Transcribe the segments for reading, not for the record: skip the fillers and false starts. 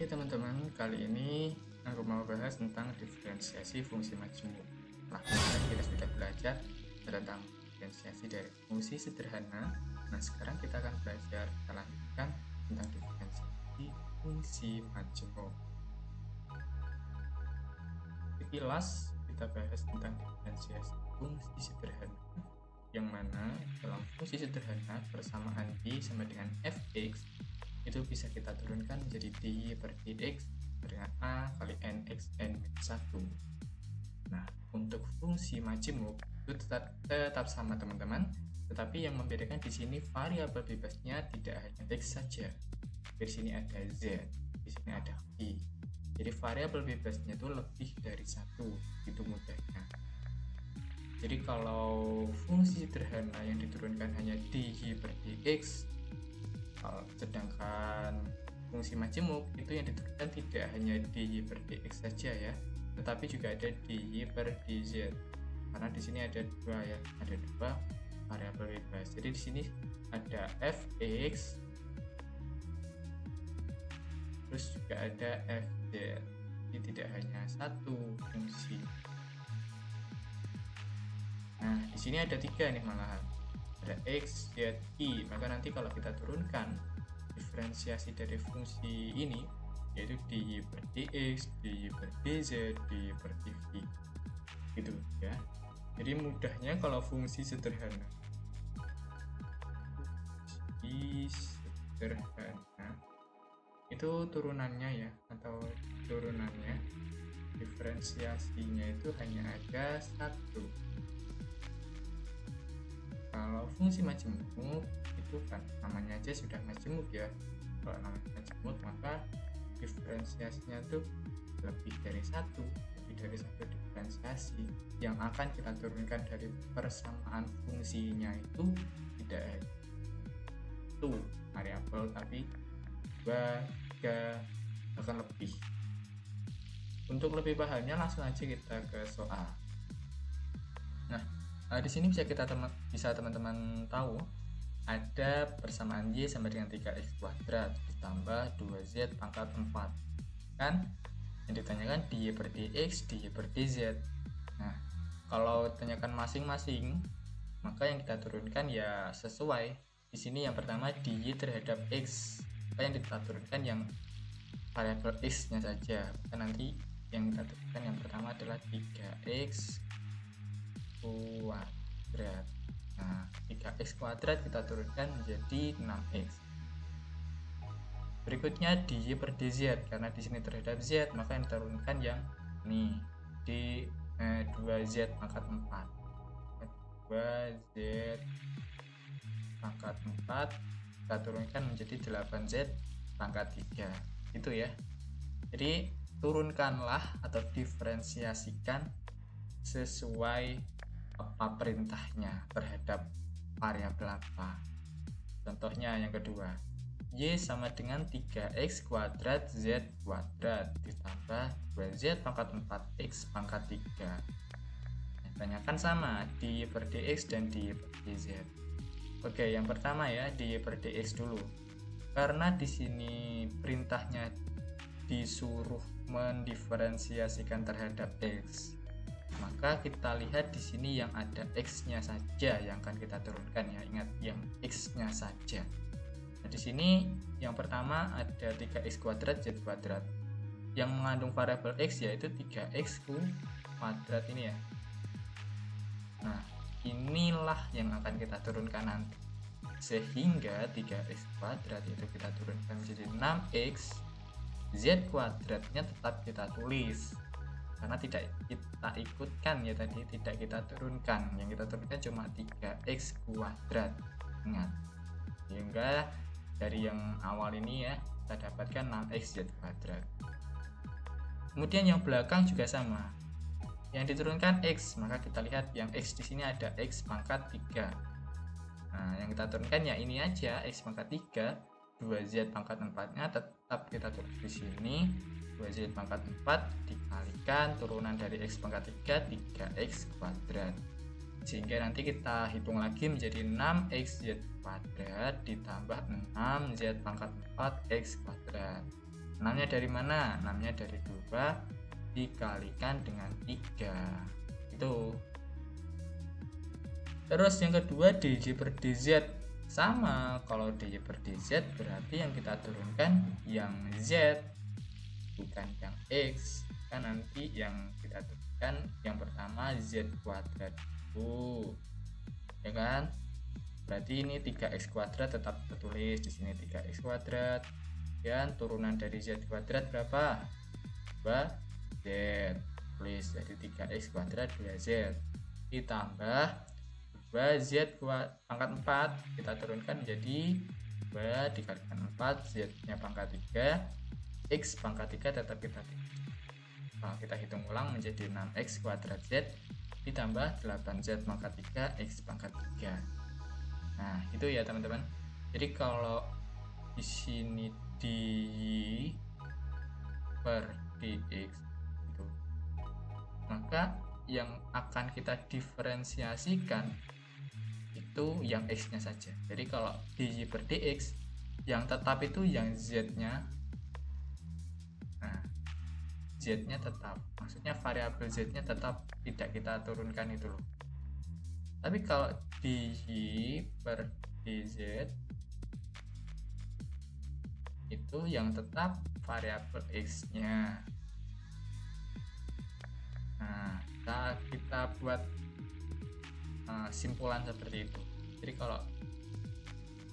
Oke teman-teman, kali ini aku mau bahas tentang diferensiasi fungsi majemuk. Nah, kemarin kita sudah belajar tentang diferensiasi dari fungsi sederhana. Nah, sekarang kita akan belajar kita lanjutkan tentang diferensiasi fungsi majemuk. Sekilas kita bahas tentang diferensiasi fungsi sederhana, yang mana dalam fungsi sederhana persamaan y sama dengan fx itu bisa kita turunkan menjadi dy per dx dengan a kali nxn minus 1. Nah, untuk fungsi majemuk itu tetap sama teman-teman, tetapi yang membedakan di sini variabel bebasnya tidak hanya x saja. Di sini ada z, di sini ada y. Jadi variabel bebasnya itu lebih dari satu, itu mudahnya. Jadi kalau fungsi sederhana yang diturunkan hanya dy per dx, sedangkan fungsi majemuk itu yang diturunkan tidak hanya dy per dx saja ya, tetapi juga ada dy per dz. Karena di sini ada dua ya, ada dua variabel bebas. Jadi di sini ada fx, terus juga ada fz. Jadi tidak hanya satu fungsi. Nah, di sini ada tiga nih malahan. Ada x, z, y. Maka nanti kalau kita turunkan diferensiasi dari fungsi ini, yaitu dy per dx, dy per dz, dy per dv, gitu ya. Jadi mudahnya kalau fungsi sederhana, itu turunannya ya, atau turunannya diferensiasinya itu hanya ada satu. Kalau fungsi majemuk itu kan namanya aja sudah majemuk ya. Kalau namanya majemuk maka diferensiasinya itu lebih dari satu, diferensiasi yang akan kita turunkan dari persamaan fungsinya itu tidak itu variabel, tapi 2, 3, bahkan lebih. Untuk lebih pahamnya langsung aja kita ke soal. Nah, di sini bisa teman-teman tahu ada persamaan y sama dengan 3x kuadrat ditambah 2z pangkat 4. Kan yang ditanyakan dy per dx, dy per dz. Nah, kalau tanyakan masing-masing, maka yang kita turunkan ya sesuai. Di sini yang pertama dy terhadap x, maka yang kita turunkan yang variabel x-nya saja. Maka nanti yang kita turunkan yang pertama adalah 3x kuadrat. Nah, 3x kuadrat kita turunkan menjadi 6x. Berikutnya dy per dz, karena di sini terhadap z, maka yang diturunkan yang ini di 2z pangkat 4. 2z pangkat 4 kita turunkan menjadi 8z pangkat 3. Itu ya. Jadi turunkanlah atau diferensiasikan sesuai apa perintahnya terhadap variabel apa. Contohnya yang kedua, y sama dengan 3x kuadrat z kuadrat ditambah 2z pangkat 4x pangkat 3. Tanyakan sama dy per dx dan dy per dz. Oke, yang pertama ya, dy per dx dulu. Karena di sini perintahnya disuruh mendiferensiasikan terhadap x, maka kita lihat di sini yang ada x-nya saja yang akan kita turunkan ya. Ingat, yang x-nya saja. Nah, di sini yang pertama ada 3x kuadrat z kuadrat. Yang mengandung variabel x yaitu 3x kuadrat ini ya. Nah, inilah yang akan kita turunkan nanti. Sehingga 3x kuadrat itu kita turunkan menjadi 6x. Z kuadratnya tetap kita tulis, karena tidak kita ikutkan ya tadi, tidak kita turunkan. Yang kita turunkan cuma 3x kuadrat. Ingat, sehingga dari yang awal ini ya kita dapatkan 6x z kuadrat. Kemudian yang belakang juga sama, yang diturunkan x, maka kita lihat yang x di sini ada x pangkat 3. Nah, yang kita turunkan ya ini aja, x pangkat 3. 2z pangkat 4-nya tetap kita tulis di sini, 2z pangkat 4 dikalikan turunan dari x pangkat 3, 3x kuadrat. Sehingga nanti kita hitung lagi menjadi 6xz kuadrat ditambah 6z pangkat 4x kuadrat. 6-nya dari mana? 6-nya dari 2 dikalikan dengan 3. Itu. Terus yang kedua DJ per DZ. Sama, kalau DJ per DZ berarti yang kita turunkan yang Z, bukan yang X. Kan nanti yang kita turunkan yang pertama Z kuadrat dulu, ya kan? Berarti ini 3x kuadrat tetap tertulis di sini 3x kuadrat. Dan turunan dari Z kuadrat berapa? 2Z. Tulis jadi 3x kuadrat 2Z ditambah 2Z pangkat 4, kita turunkan menjadi 2 dikalikan 4, Z-nya pangkat 3, X pangkat 3 tetap kita kita hitung ulang menjadi 6x kuadrat Z ditambah 8Z pangkat 3 X pangkat 3. Nah itu ya teman-teman. Jadi kalau di sini dy per dx itu, maka yang akan kita diferensiasikan itu yang x-nya saja. Jadi kalau dy per dx yang tetap itu yang z-nya, nah z-nya tetap, maksudnya variabel z-nya tetap, tidak kita turunkan itu loh. Tapi kalau dy per dz itu yang tetap variabel x-nya. Nah kita buat simpulan seperti itu. Jadi kalau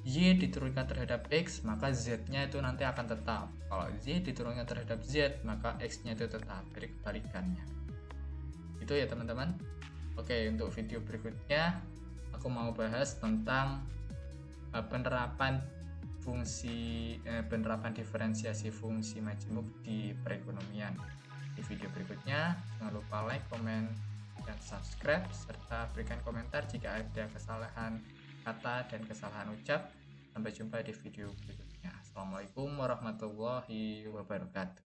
y diturunkan terhadap x, maka z-nya itu nanti akan tetap. Kalau y diturunkan terhadap z, maka x-nya itu tetap. Jadi kebalikannya. Itu ya teman-teman. Oke, untuk video berikutnya aku mau bahas tentang penerapan diferensiasi fungsi majemuk di perekonomian. Di video berikutnya jangan lupa like, komen, dan subscribe, serta berikan komentar jika ada kesalahan kata dan kesalahan ucap. Sampai jumpa di video berikutnya. Assalamualaikum warahmatullahi wabarakatuh.